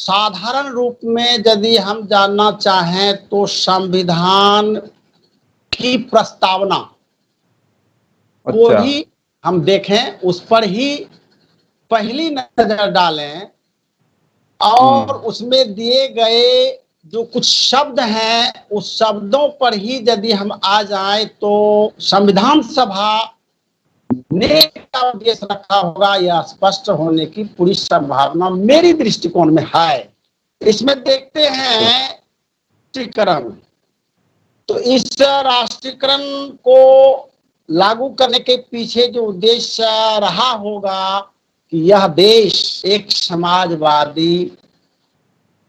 साधारण रूप में यदि हम जानना चाहें तो संविधान की प्रस्तावना को अच्छा। ही हम देखें, उस पर ही पहली नजर डालें और उसमें दिए गए जो कुछ शब्द हैं उस शब्दों पर ही यदि हम आ जाएं तो संविधान सभा ने क्या उद्देश्य रखा होगा यह स्पष्ट होने की पूरी संभावना मेरी दृष्टिकोण में है। इसमें देखते हैं राष्ट्रीयकरण। तो इस राष्ट्रीयकरण को लागू करने के पीछे जो उद्देश्य रहा होगा कि यह देश एक समाजवादी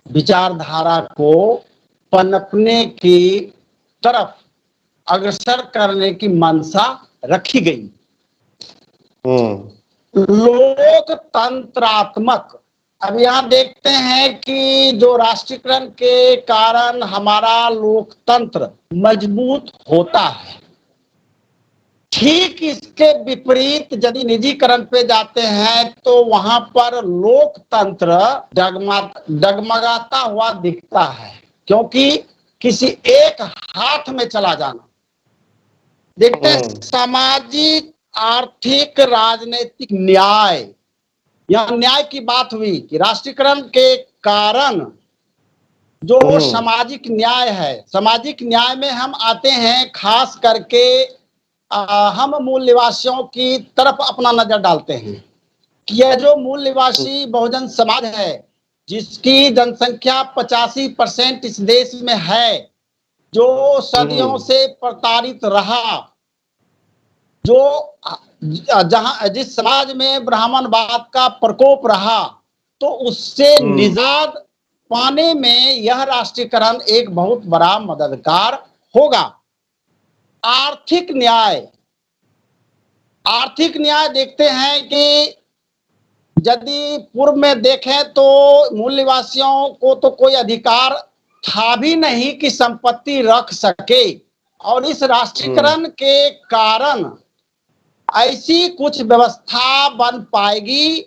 विचारधारा को पनपने की तरफ अग्रसर करने की मंशा रखी गई। लोकतंत्रात्मक, अब यहाँ देखते हैं कि जो राष्ट्रीयकरण के कारण हमारा लोकतंत्र मजबूत होता है, ठीक इसके विपरीत यदि निजीकरण पे जाते हैं तो वहां पर लोकतंत्र डगमगाता हुआ दिखता है, क्योंकि किसी एक हाथ में चला जाना। देखते हैं सामाजिक, आर्थिक, राजनीतिक न्याय, यह न्याय की बात हुई कि राष्ट्रीयकरण के कारण जो सामाजिक न्याय है, सामाजिक न्याय में हम आते हैं खास करके हम मूल निवासियों की तरफ अपना नजर डालते हैं कि यह जो मूल निवासी बहुजन समाज है जिसकी जनसंख्या 85% इस देश में है, जो सदियों से प्रताड़ित रहा, जो जिस समाज में ब्राह्मणवाद का प्रकोप रहा, तो उससे निजात पाने में यह राष्ट्रीयकरण एक बहुत बड़ा मददगार होगा। आर्थिक न्याय, आर्थिक न्याय देखते हैं कि यदि पूर्व में देखें तो मूल निवासियों को तो कोई अधिकार था भी नहीं कि संपत्ति रख सके, और इस राष्ट्रीयकरण के कारण ऐसी कुछ व्यवस्था बन पाएगी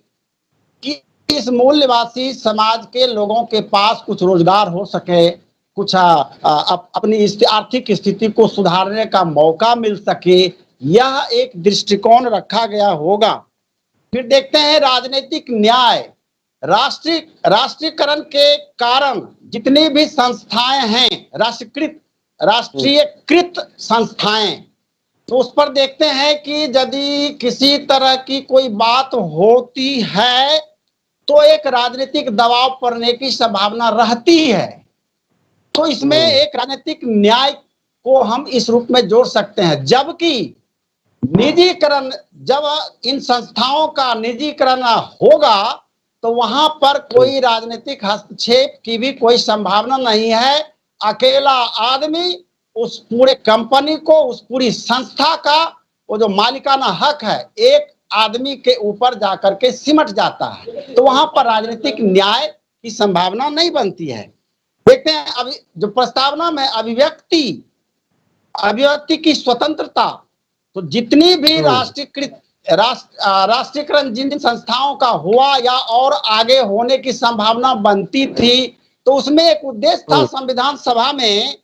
कि इस मूल निवासी समाज के लोगों के पास कुछ रोजगार हो सके, कुछ अपनी आर्थिक स्थिति को सुधारने का मौका मिल सके, यह एक दृष्टिकोण रखा गया होगा। फिर देखते हैं राजनीतिक न्याय। राष्ट्रीयकरण के कारण जितनी भी संस्थाएं हैं, राष्ट्रीयकृत संस्थाएं, तो उस पर देखते हैं कि यदि किसी तरह की कोई बात होती है तो एक राजनीतिक दबाव पड़ने की संभावना रहती है। तो इसमें एक राजनीतिक न्याय को हम इस रूप में जोड़ सकते हैं। जबकि निजीकरण, जब इन संस्थाओं का निजीकरण होगा तो वहां पर कोई राजनीतिक हस्तक्षेप की भी कोई संभावना नहीं है। अकेला आदमी उस पूरे कंपनी को, उस पूरी संस्था का वो जो मालिकाना हक है, एक आदमी के ऊपर जाकर के सिमट जाता है, तो वहां पर राजनीतिक न्याय की संभावना नहीं बनती है। देखते हैं अभी जो प्रस्तावना में अभिव्यक्ति की स्वतंत्रता, तो जितनी भी राष्ट्रीयकरण जिन संस्थाओं का हुआ या और आगे होने की संभावना बनती थी, तो उसमें एक उद्देश्य था संविधान सभा में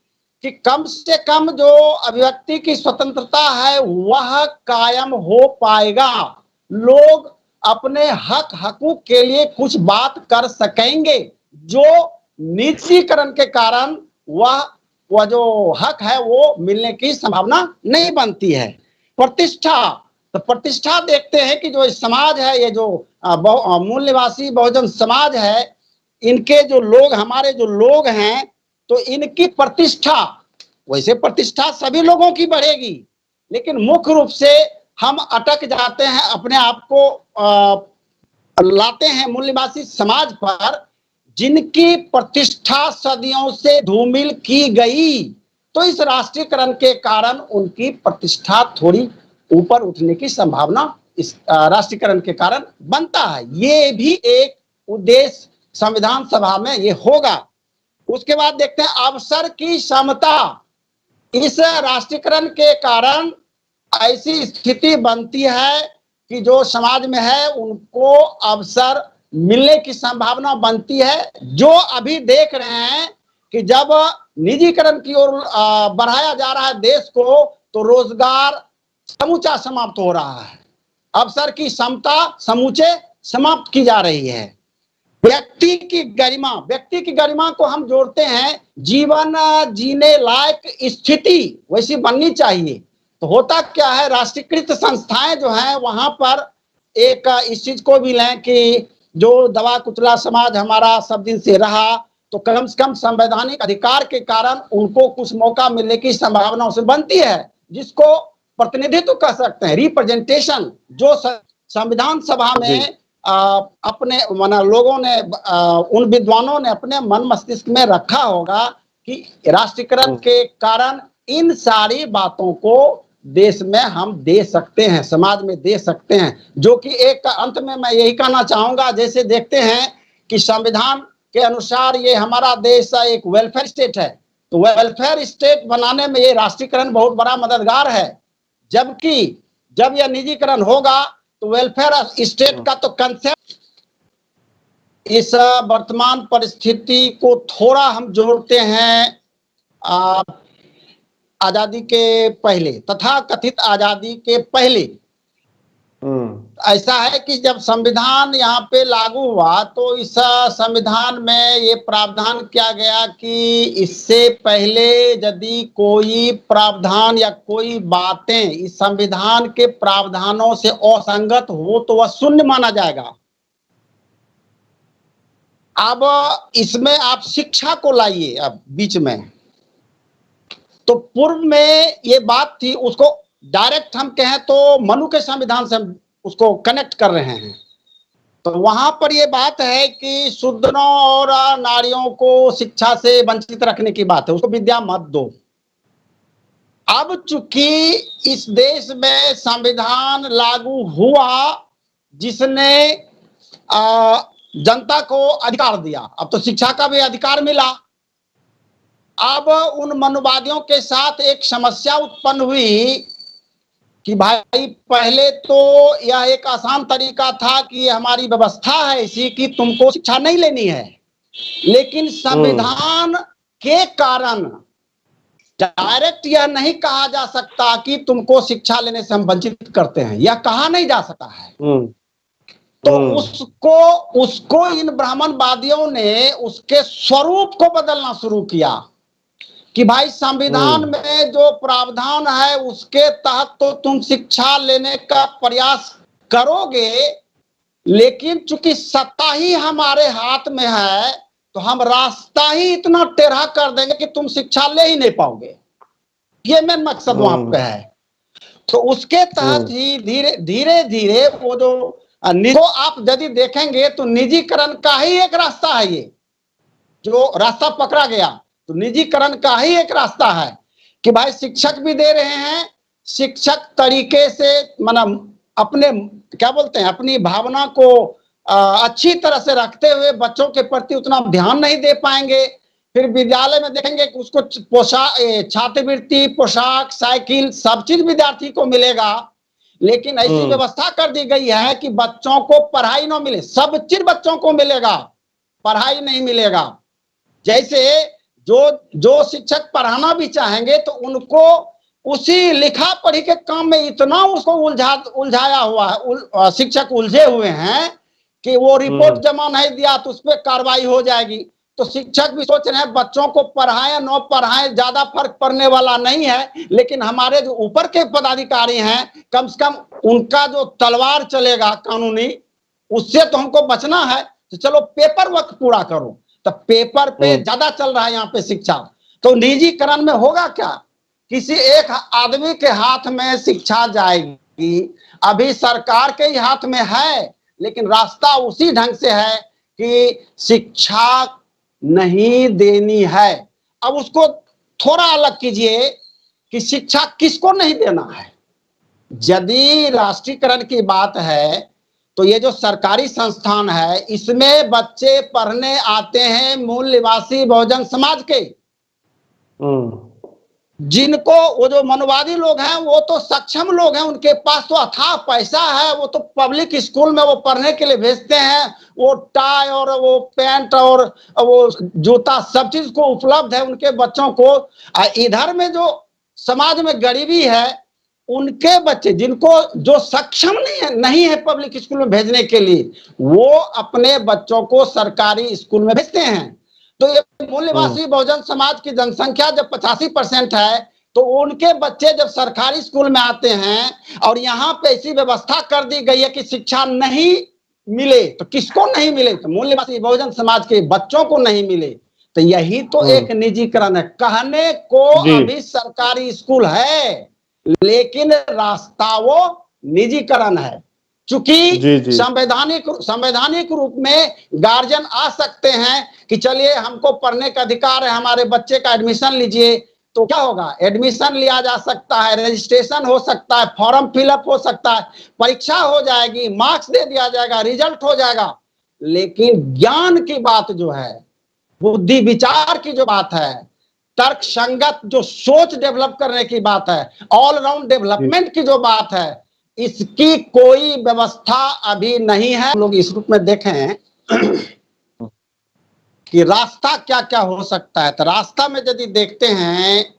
कि कम से कम जो अभिव्यक्ति की स्वतंत्रता है वह कायम हो पाएगा, लोग अपने हक हकूक के लिए कुछ बात कर सकेंगे, जो निजीकरण के कारण वह जो हक है वो मिलने की संभावना नहीं बनती है। प्रतिष्ठा, तो प्रतिष्ठा देखते हैं कि जो समाज है, ये जो मूल निवासी बहुजन समाज है, इनके जो लोग, हमारे जो लोग हैं, तो इनकी प्रतिष्ठा, वैसे प्रतिष्ठा सभी लोगों की बढ़ेगी, लेकिन मुख्य रूप से हम अटक जाते हैं, अपने आप को लाते हैं मूल निवासी समाज पर, जिनकी प्रतिष्ठा सदियों से धूमिल की गई। तो इस राष्ट्रीयकरण के कारण उनकी प्रतिष्ठा थोड़ी ऊपर उठने की संभावना इस राष्ट्रीयकरण के कारण बनता है। ये भी एक उद्देश्य संविधान सभा में ये होगा। उसके बाद देखते हैं अवसर की समता। इस राष्ट्रीयकरण के कारण ऐसी स्थिति बनती है कि जो समाज में है उनको अवसर मिलने की संभावना बनती है, जो अभी देख रहे हैं कि जब निजीकरण की ओर बढ़ाया जा रहा है देश को, तो रोजगार समूचा समाप्त हो रहा है, अवसर की समता समूचे समाप्त की जा रही है। व्यक्ति की गरिमा को हम जोड़ते हैं, जीवन जीने लायक स्थिति वैसी बननी चाहिए। तो होता क्या है, राष्ट्रीयकृत संस्थाएं जो हैं वहां पर एक इस चीज को भी लें कि जो दबा कुचला समाज हमारा सब दिन से रहा, तो कम से कम संवैधानिक अधिकार के कारण उनको कुछ मौका मिलने की संभावना उसे बनती है, जिसको प्रतिनिधित्व कह सकते हैं, रिप्रेजेंटेशन, जो संविधान सभा में अपने लोगों ने उन विद्वानों ने अपने मन मस्तिष्क में रखा होगा कि राष्ट्रीयकरण के कारण इन सारी बातों को देश में हम दे सकते हैं, समाज में दे सकते हैं। जो कि एक अंत में मैं यही कहना चाहूंगा, जैसे देखते हैं कि संविधान के अनुसार ये हमारा देश एक वेलफेयर स्टेट है, तो वेलफेयर स्टेट बनाने में ये राष्ट्रीयकरण बहुत बड़ा मददगार है। जबकि जब यह निजीकरण होगा तो वेलफेयर स्टेट का तो कंसेप्ट, इस वर्तमान परिस्थिति को थोड़ा हम जोड़ते हैं आजादी के पहले, तथा कथित आजादी के पहले। ऐसा है कि जब संविधान यहाँ पे लागू हुआ तो इस संविधान में ये प्रावधान किया गया कि इससे पहले यदि कोई प्रावधान या कोई बातें इस संविधान के प्रावधानों से असंगत हो तो वह शून्य माना जाएगा। अब इसमें आप शिक्षा को लाइए अब बीच में, तो पूर्व में ये बात थी, उसको डायरेक्ट हम कहें तो मनु के संविधान से हम उसको कनेक्ट कर रहे हैं। तो वहां पर ये बात है कि शूद्रों और नारियों को शिक्षा से वंचित रखने की बात है, उसको विद्या मत दो। अब चूंकि इस देश में संविधान लागू हुआ जिसने जनता को अधिकार दिया, अब तो शिक्षा का भी अधिकार मिला। अब उन मनुवादियों के साथ एक समस्या उत्पन्न हुई कि भाई पहले तो यह एक आसान तरीका था कि ये हमारी व्यवस्था है इसी की, तुमको शिक्षा नहीं लेनी है, लेकिन संविधान के कारण डायरेक्ट यह नहीं कहा जा सकता कि तुमको शिक्षा लेने से हम वंचित करते हैं, यह कहा नहीं जा सकता है। तो उसको इन ब्राह्मणवादियों ने उसके स्वरूप को बदलना शुरू किया कि भाई संविधान में जो प्रावधान है उसके तहत तो तुम शिक्षा लेने का प्रयास करोगे, लेकिन चूंकि सत्ता ही हमारे हाथ में है तो हम रास्ता ही इतना टेढ़ा कर देंगे कि तुम शिक्षा ले ही नहीं पाओगे। ये मेन मकसद वहां पे है। तो उसके तहत ही धीरे धीरे वो जो आप यदि देखेंगे तो निजीकरण का ही एक रास्ता है, ये जो रास्ता पकड़ा गया तो निजीकरण का ही एक रास्ता है कि भाई शिक्षक भी दे रहे हैं, शिक्षक तरीके से मतलब अपने क्या बोलते हैं अपनी भावना को अच्छी तरह से रखते हुए बच्चों के प्रति उतना ध्यान नहीं दे पाएंगे। फिर विद्यालय में देखेंगे कि उसको पोशाक, छात्रवृत्ति, पोशाक, साइकिल सब चीज विद्यार्थी को मिलेगा, लेकिन ऐसी व्यवस्था कर दी गई है कि बच्चों को पढ़ाई ना मिले, सब चीज बच्चों को मिलेगा, पढ़ाई नहीं मिलेगा। जैसे जो शिक्षक पढ़ाना भी चाहेंगे तो उनको उसी लिखा पढ़ी के काम में इतना उसको उलझाया हुआ है, शिक्षक उलझे हुए हैं कि वो रिपोर्ट जमा नहीं दिया तो उस पर कार्रवाई हो जाएगी। तो शिक्षक भी सोच रहे हैं बच्चों को पढ़ाएं न पढ़ाएं ज्यादा फर्क पड़ने वाला नहीं है, लेकिन हमारे जो ऊपर के पदाधिकारी हैं कम से कम उनका जो तलवार चलेगा कानूनी, उससे तो हमको बचना है। तो चलो पेपर वर्क पूरा करो, तो पेपर पे ज्यादा चल रहा है यहाँ पे शिक्षा। तो निजीकरण में होगा क्या, किसी एक आदमी के हाथ में शिक्षा जाएगी, अभी सरकार के ही हाथ में है, लेकिन रास्ता उसी ढंग से है कि शिक्षा नहीं देनी है। अब उसको थोड़ा अलग कीजिए कि शिक्षा किसको नहीं देना है। यदि राष्ट्रीयकरण की बात है तो ये जो सरकारी संस्थान है इसमें बच्चे पढ़ने आते हैं मूल निवासी बहुजन समाज के, जिनको वो जो मनवादी लोग हैं वो तो सक्षम लोग हैं, उनके पास तो अथाह पैसा है, वो तो पब्लिक स्कूल में वो पढ़ने के लिए भेजते हैं, वो टाई और वो पैंट और वो जूता सब चीज को उपलब्ध है उनके बच्चों को। इधर में जो समाज में गरीबी है, उनके बच्चे जिनको जो सक्षम नहीं है पब्लिक स्कूल में भेजने के लिए, वो अपने बच्चों को सरकारी स्कूल में भेजते हैं। तो ये मूल्यवासी बहुजन समाज की जनसंख्या जब 85% है, तो उनके बच्चे जब सरकारी स्कूल में आते हैं और यहाँ पे ऐसी व्यवस्था कर दी गई है कि शिक्षा नहीं मिले, तो किसको नहीं मिले? तो मूल्यवासी बहुजन समाज के बच्चों को नहीं मिले। तो यही तो एक निजीकरण है। कहने को अभी सरकारी स्कूल है, लेकिन रास्ता वो निजीकरण है। चूंकि संवैधानिक रूप में गार्जियन आ सकते हैं कि चलिए हमको पढ़ने का अधिकार है, हमारे बच्चे का एडमिशन लीजिए, तो क्या होगा? एडमिशन लिया जा सकता है, रजिस्ट्रेशन हो सकता है, फॉर्म फिलअप हो सकता है, परीक्षा हो जाएगी, मार्क्स दे दिया जाएगा, रिजल्ट हो जाएगा। लेकिन ज्ञान की बात जो है, बुद्धि विचार की जो बात है, तर्क संगत जो सोच डेवलप करने की बात है, ऑलराउंड डेवलपमेंट की जो बात है, इसकी कोई व्यवस्था अभी नहीं है। लोग इस रूप में देखें कि रास्ता क्या क्या हो सकता है। तो रास्ता में यदि देखते हैं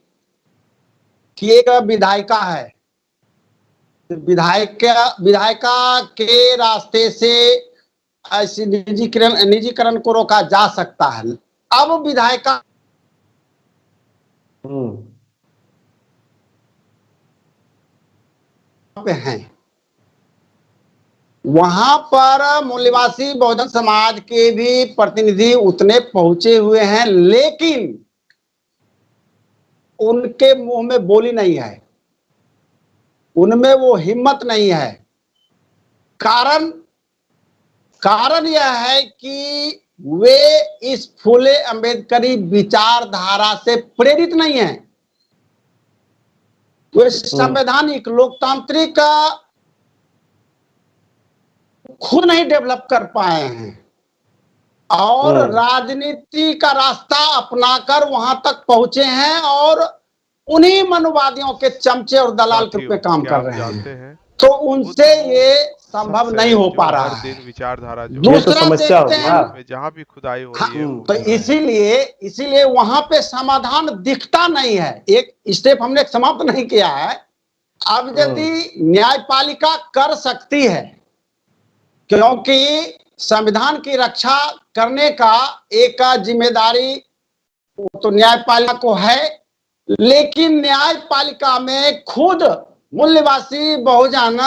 कि एक विधायिका है, विधायिका के रास्ते से ऐसी निजीकरण को रोका जा सकता है। अब विधायिका पे हैं, वहां पर मूल्यवासी बहुजन समाज के भी प्रतिनिधि उतने पहुंचे हुए हैं, लेकिन उनके मुंह में बोली नहीं है, उनमें वो हिम्मत नहीं है। कारण यह है कि वे इस फूले अंबेडकरी विचारधारा से प्रेरित नहीं है। वे संवैधानिक लोकतांत्रिक खुद नहीं डेवलप कर पाए हैं और राजनीति का रास्ता अपनाकर वहां तक पहुंचे हैं और उन्हीं मनवादियों के चमचे और दलाल के रूप में काम कर रहे हैं। तो उनसे ये संभव नहीं हो पा रहा है। विचारधारा दूसरा समस्या है जहां भी खुदाई हो रही है, तो इसीलिए वहां पे समाधान दिखता नहीं है। एक स्टेप हमने समाप्त नहीं किया है। अब यदि न्यायपालिका कर सकती है, क्योंकि संविधान की रक्षा करने का एक जिम्मेदारी तो न्यायपालिका को है, लेकिन न्यायपालिका में खुद मूल्यवासी बहुजन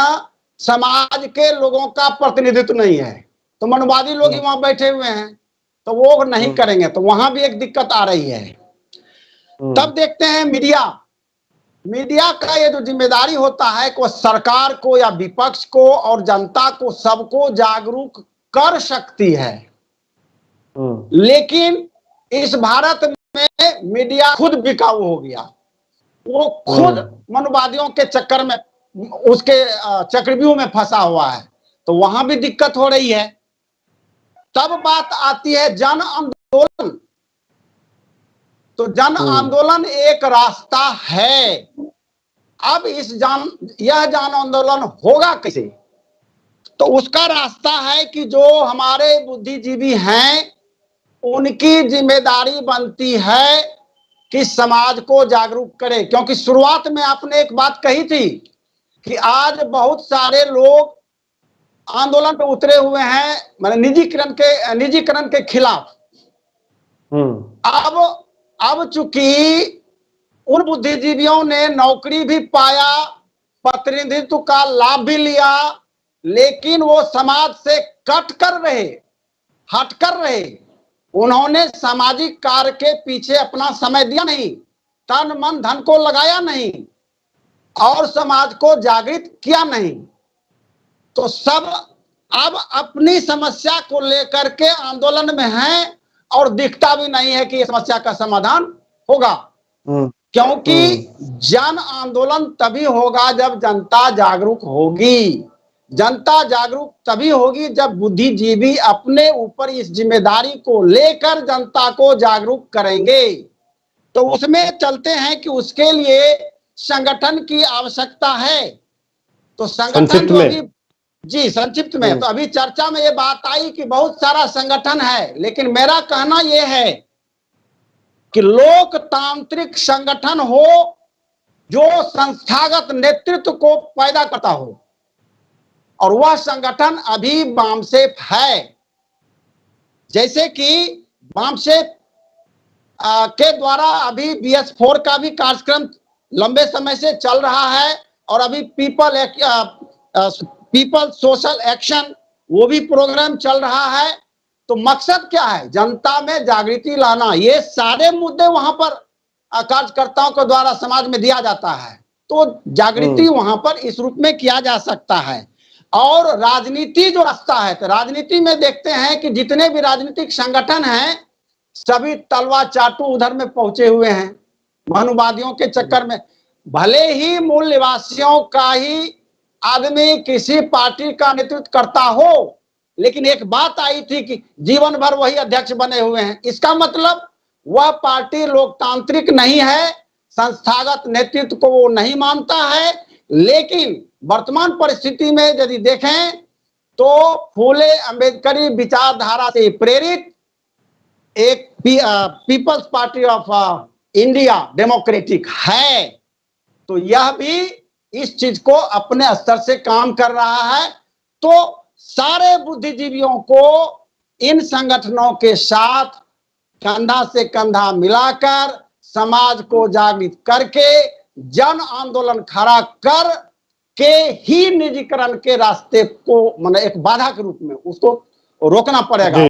समाज के लोगों का प्रतिनिधित्व नहीं है। तो मनवादी लोग ही वहां बैठे हुए हैं, तो वो नहीं करेंगे, तो वहां भी एक दिक्कत आ रही है। तब देखते हैं मीडिया का ये जो जिम्मेदारी होता है कि सरकार को या विपक्ष को और जनता को सबको जागरूक कर सकती है, लेकिन इस भारत में मीडिया खुद बिकाऊ हो गया। वो खुद मनवादियों के चक्कर में, उसके चक्रव्यूह में फंसा हुआ है, तो वहां भी दिक्कत हो रही है। तब बात आती है जन आंदोलन। तो जन आंदोलन एक रास्ता है। अब यह जन आंदोलन होगा कैसे? तो उसका रास्ता है कि जो हमारे बुद्धिजीवी हैं, उनकी जिम्मेदारी बनती है कि समाज को जागरूक करे। क्योंकि शुरुआत में आपने एक बात कही थी कि आज बहुत सारे लोग आंदोलन पे उतरे हुए हैं, माने निजीकरण के खिलाफ। अब चूंकि उन बुद्धिजीवियों ने नौकरी भी पाया, प्रतिनिधित्व का लाभ भी लिया, लेकिन वो समाज से हटकर रहे। उन्होंने सामाजिक कार्य के पीछे अपना समय दिया नहीं, तन मन धन को लगाया नहीं और समाज को जागृत किया नहीं। तो सब अब अपनी समस्या को लेकर के आंदोलन में हैं और दिखता भी नहीं है कि ये समस्या का समाधान होगा। क्योंकि जन आंदोलन तभी होगा जब जनता जागरूक होगी। जनता जागरूक तभी होगी जब बुद्धिजीवी अपने ऊपर इस जिम्मेदारी को लेकर जनता को जागरूक करेंगे। तो उसमें चलते हैं कि उसके लिए संगठन की आवश्यकता है। तो संगठन जो अभी जी संक्षिप्त में, तो अभी चर्चा में ये बात आई कि बहुत सारा संगठन है, लेकिन मेरा कहना यह है कि लोकतांत्रिक संगठन हो जो संस्थागत नेतृत्व को पैदा करता हो, और वह संगठन अभी वामसेप है। जैसे कि वामसेप के द्वारा अभी BS4 का भी कार्यक्रम लंबे समय से चल रहा है, और अभी पीपल सोशल एक्शन वो भी प्रोग्राम चल रहा है। तो मकसद क्या है? जनता में जागृति लाना। ये सारे मुद्दे वहां पर कार्यकर्ताओं के द्वारा समाज में दिया जाता है, तो जागृति वहां पर इस रूप में किया जा सकता है। और राजनीति जो रास्ता है, तो राजनीति में देखते हैं कि जितने भी राजनीतिक संगठन हैं सभी तलवा चाटू उधर में पहुंचे हुए हैं, मनुवादियों के चक्कर में। भले ही मूल निवासियों का ही आदमी किसी पार्टी का नेतृत्व करता हो, लेकिन एक बात आई थी कि जीवन भर वही अध्यक्ष बने हुए हैं। इसका मतलब वह पार्टी लोकतांत्रिक नहीं है, संस्थागत नेतृत्व को वो नहीं मानता है। लेकिन वर्तमान परिस्थिति में यदि देखें तो फूले अंबेडकरी विचारधारा से प्रेरित एक People's Party of India Democratic है, तो यह भी इस चीज को अपने स्तर से काम कर रहा है। तो सारे बुद्धिजीवियों को इन संगठनों के साथ कंधा से कंधा मिलाकर समाज को जागृत करके जन आंदोलन खड़ा कर के ही निजीकरण के रास्ते को, मतलब एक बाधा के रूप में उसको रोकना पड़ेगा।